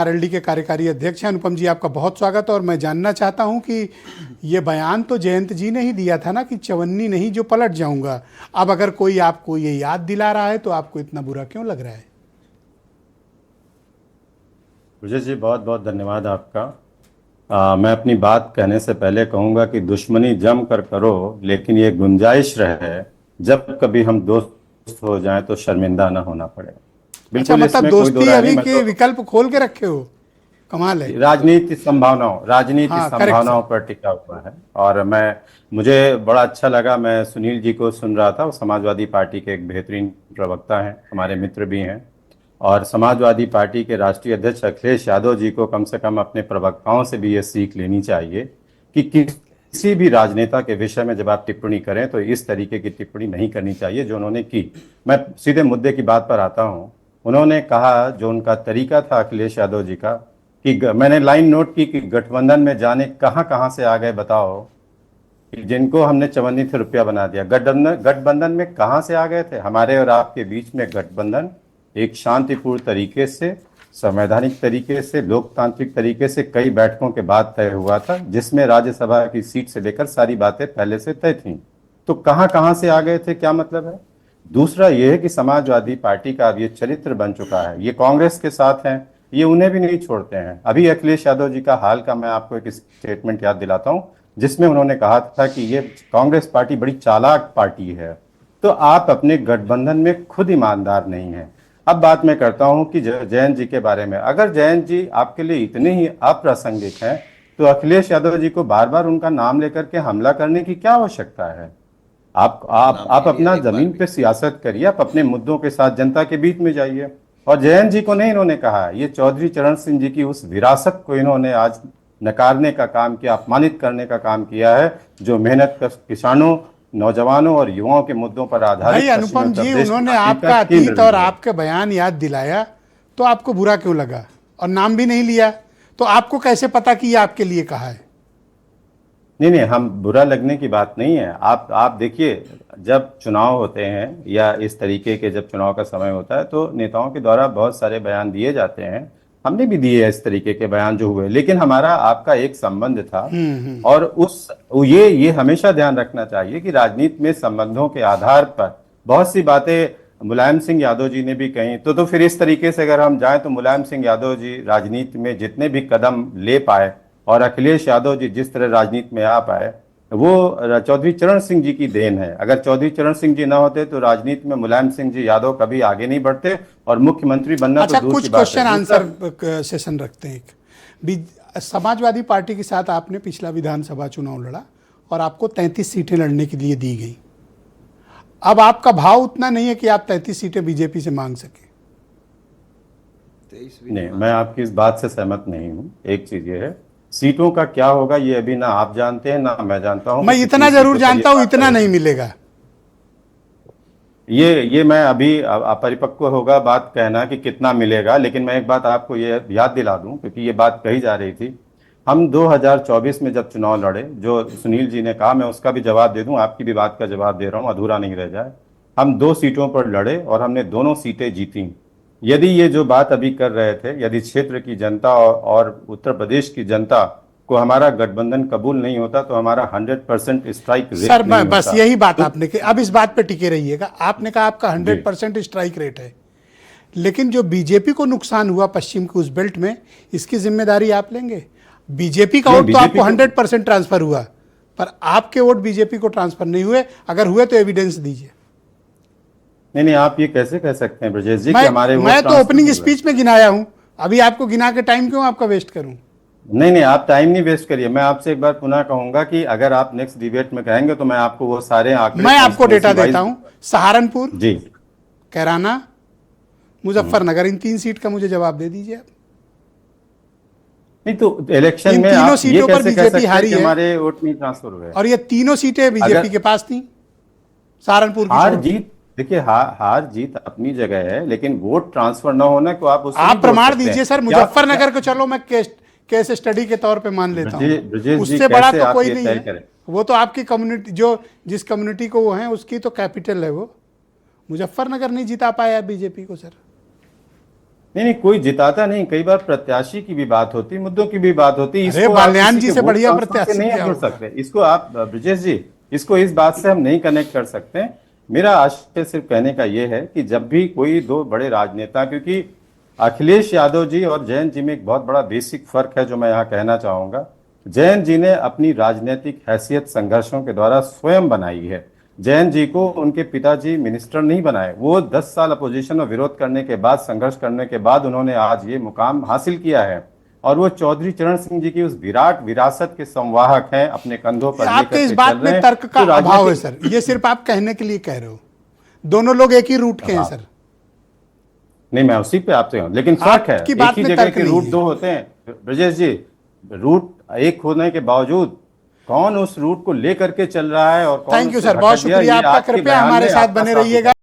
RLD के कार्यकारी अध्यक्ष हैं। अनुपम जी, आपका बहुत स्वागत। और मैं जानना चाहता हूं कि ये बयान तो जयंत जी ने ही दिया था ना कि चवन्नी नहीं जो पलट जाऊंगा। अब अगर कोई आपको ये याद दिला रहा है तो आपको इतना बुरा क्यों लग रहा है? ब्रजेश जी, बहुत बहुत धन्यवाद आपका। मैं अपनी बात कहने से पहले कहूंगा कि दुश्मनी जम कर करो, लेकिन ये गुंजाइश रहे जब कभी हम दोस्त हो जाएं तो शर्मिंदा ना होना पड़े। अच्छा, बिल्कुल, मतलब इसमें कोई दो दोस्ती राय नहीं। अभी मैं के तो विकल्प खोल के रखे हो। कमाल है। राजनीति हाँ, करेक्ट संभावनाओं सर। पर टिका हुआ है। और मुझे बड़ा अच्छा लगा, मैं सुनील जी को सुन रहा था। वो समाजवादी पार्टी के एक बेहतरीन प्रवक्ता हैं, हमारे मित्र भी हैं। और समाजवादी पार्टी के राष्ट्रीय अध्यक्ष अखिलेश यादव जी को कम से कम अपने प्रवक्ताओं से भी ये सीख लेनी चाहिए कि किसी भी राजनेता के विषय में जब आप टिप्पणी करें तो इस तरीके की टिप्पणी नहीं करनी चाहिए जो उन्होंने की। मैं सीधे मुद्दे की बात पर आता हूं। उन्होंने कहा, जो उनका तरीका था अखिलेश यादव जी का, कि मैंने लाइन नोट की कि गठबंधन में जाने कहां कहां से आ गए बताओ, कि जिनको हमने चवन्नी थे रुपया बना दिया। गठबंधन गठबंधन में कहां से आ गए थे? हमारे और आपके बीच में गठबंधन एक शांतिपूर्ण तरीके से, संवैधानिक तरीके से, लोकतांत्रिक तरीके से कई बैठकों के बाद तय हुआ था, जिसमें राज्यसभा की सीट से लेकर सारी बातें पहले से तय थीं। तो कहां कहां से आ गए थे, क्या मतलब है? दूसरा यह है कि समाजवादी पार्टी का अब ये चरित्र बन चुका है, ये कांग्रेस के साथ हैं, ये उन्हें भी नहीं छोड़ते हैं। अभी अखिलेश यादव जी का हाल का मैं आपको एक स्टेटमेंट याद दिलाता हूं, जिसमें उन्होंने कहा था कि ये कांग्रेस पार्टी बड़ी चालाक पार्टी है। तो आप अपने गठबंधन में खुद ईमानदार नहीं हैं। अब बात मैं करता हूं कि जयंत जी के बारे में। अगर जयंत जी आपके लिए इतने ही अप्रासंगिक हैं, तो अखिलेश यादव जी को बार बार उनका नाम लेकर के हमला करने की क्या आवश्यकता है? नाम आप नहीं लिया अपना एक बार जमीन भी। पे सियासत करिए, आप अपने मुद्दों के साथ जनता के बीच में जाइए। और जयंत जी को नहीं इन्होंने कहा, ये चौधरी चरण सिंह जी की उस विरासत को इन्होंने आज नकारने का काम किया, अपमानित करने का काम किया है, जो मेहनत कर किसानों, नौजवानों और युवाओं के मुद्दों पर भाई आधारित पश्चिमी अनुपम उत्तर जी, प्रदेश की उन्होंने पार्टी का आपका केंद्र अतीत और बिंदु है। आपके बयान याद दिलाया तो आपको बुरा क्यों लगा? और नाम भी नहीं लिया तो आपको कैसे पता कि ये आपके लिए कहा है? नहीं नहीं, हम बुरा लगने की बात नहीं है। आप देखिए, जब चुनाव होते हैं या इस तरीके के जब चुनाव का समय होता है तो नेताओं के द्वारा बहुत सारे बयान दिए जाते हैं। हमने भी दिए इस तरीके के बयान जो हुए, लेकिन हमारा आपका एक संबंध था। और उस ये हमेशा ध्यान रखना चाहिए कि राजनीति में संबंधों के आधार पर बहुत सी बातें मुलायम सिंह यादव जी ने भी कही। तो फिर इस तरीके से अगर हम जाएं तो मुलायम सिंह यादव जी राजनीति में जितने भी कदम ले पाए और अखिलेश यादव जी जिस तरह राजनीति में आ पाए, वो चौधरी चरण सिंह जी की देन है। अगर चौधरी चरण सिंह जी ना होते तो राजनीति में मुलायम सिंह जी यादव कभी आगे नहीं बढ़ते, और मुख्यमंत्री बनना तो अच्छा, दूर कुछ की बात है। क्वेश्चन दूसरा, आंसर सेशन रखते हैं। समाजवादी पार्टी के साथ आपने पिछला विधानसभा चुनाव लड़ा और आपको 33 सीटें लड़ने के लिए दी गई। अब आपका भाव उतना नहीं है कि आप 33 सीटें बीजेपी से मांग सके। 23 भी नहीं, नहीं मैं आपकी इस बात से सहमत नहीं हूँ। एक चीज ये है, सीटों का क्या होगा ये अभी ना आप जानते हैं ना मैं जानता हूँ मैं कि इतना कितनी जरूर सीटों पर ये जानता हूं, बात इतना होगी। नहीं मिलेगा। ये मैं अभी अपरिपक्व होगा बात कहना कि कितना मिलेगा, लेकिन मैं एक बात आपको ये याद दिला दूं, क्योंकि ये बात कही जा रही थी। हम 2024 में जब चुनाव लड़े, जो सुनील जी ने कहा, मैं उसका भी जवाब दे दूं, आपकी भी बात का जवाब दे रहा हूं, अधूरा नहीं रह जाए। हम 2 सीटों पर लड़े और हमने दोनों सीटें जीती। यदि ये जो बात अभी कर रहे थे, यदि क्षेत्र की जनता और उत्तर प्रदेश की जनता को हमारा गठबंधन कबूल नहीं होता तो हमारा 100% स्ट्राइक सर रेट नहीं बस होता। यही बात तो आपने की। अब इस बात पे टिके रहिएगा। आपने कहा आपका जी 100% स्ट्राइक रेट है, लेकिन जो बीजेपी को नुकसान हुआ पश्चिम की उस बेल्ट में, इसकी जिम्मेदारी आप लेंगे? बीजेपी का नहीं, वोट तो आपको बीजेपी को 100% ट्रांसफर हुआ, पर आपके वोट बीजेपी को ट्रांसफर नहीं हुए। अगर हुए तो एविडेंस दीजिए। नहीं नहीं, आप ये कैसे कह सकते हैं ब्रजेश जी कि मैं हमारे मैं वोट तो ट्रांसफर ओपनिंग नहीं हुए? स्पीच में गिनाया हूं। अभी आपको गिना के टाइम क्यों आपका वेस्ट करूं? नहीं नहीं, आप टाइम नहीं वेस्ट करिए। मैं आपसे एक बार पुनः कहूंगा कि अगर आप नेक्स्ट डिबेट में कहेंगे तो मैं आपको वो सारे आंकड़े मैं आपको डेटा कॉन्स्टिट्यूंसी देता वाइज। हूं। सहारनपुर, जी। कैराना, हम्म। मुजफ्फरनगर, इन 3 सीट का मुझे जवाब दे दीजिए आप। नहीं तो इलेक्शन इन में तीनों आप ये सीटों पर कैसे कह बीजेपी सकते हैं हारी कि है, हमारे वोट नहीं ट्रांसफर हुए? और ये तीनों सीटें बीजेपी अगर के पास थी, सहारनपुर की हार छोड़ के। जीत, देखिए हार जीत अपनी जगह है, लेकिन वोट ट्रांसफर ना होना को आप उससे नहीं आप जोड़ प्रमाण सकते हैं। दीजिए सर। क्या मुजफ्फरनगर को चलो मैं केस स्टडी के तौर पे मान लेता हूं। ब्रजेश जी, उससे बड़ा कैसे तो आप कोई ये नहीं तय है। करें? वो तो आपकी कम्युनिटी, जो जिस कम्युनिटी को वो है उसकी तो कैपिटल है वो। मुजफ्फरनगर नहीं जिता पाया बीजेपी को सर। नहीं, कोई जिताता नहीं। कई बार प्रत्याशी की भी बात होती, मुद्दों की भी बात होती। अरे इसको आप बाल्यान किसी जी के से वोट बढ़िया काउंट से प्रत्याशी नहीं क्या जोड़ होगा? सकते। इसको आप ब्रजेश जी, इसको इस बात से हम नहीं कनेक्ट कर सकते। मेरा आशय सिर्फ कहने का ये है कि जब भी कोई दो बड़े राजनेता, क्योंकि अखिलेश यादव जी और जयंत जी में एक बहुत बड़ा बेसिक फर्क है जो मैं यहाँ कहना चाहूंगा। जयंत जी ने अपनी राजनीतिक हैसियत संघर्षों के द्वारा स्वयं बनाई है। जयंत जी को उनके पिताजी मिनिस्टर नहीं बनाए, वो 10 साल अपोजिशन में विरोध करने के बाद, संघर्ष करने के बाद उन्होंने आज ये मुकाम हासिल किया है। और वो चौधरी चरण सिंह जी की उस विराट विरासत के संवाहक हैं, अपने कंधों पर आपके लेकर इस के चल बात रहे में हैं। तर्क का तो अभाव है राजनीतिक सर, ये सिर्फ आप कहने के लिए कह रहे हो। दोनों लोग एक ही रूट के हैं सर। नहीं, मैं उसी पे आपसे हूं, लेकिन फर्क है, आपकी एक बात ही में जगह तर्क के नहीं रूट है। दो होते हैं ब्रजेश जी। रूट एक होने के बावजूद कौन उस रूट को लेकर के चल रहा है और कौन थैंक यू उससे सर, बहुत भटक गया, शुक्रिया ये आपका। आज के कृपया बयान हमारे में साथ आपका बने साफ रहिएगा। दिखाई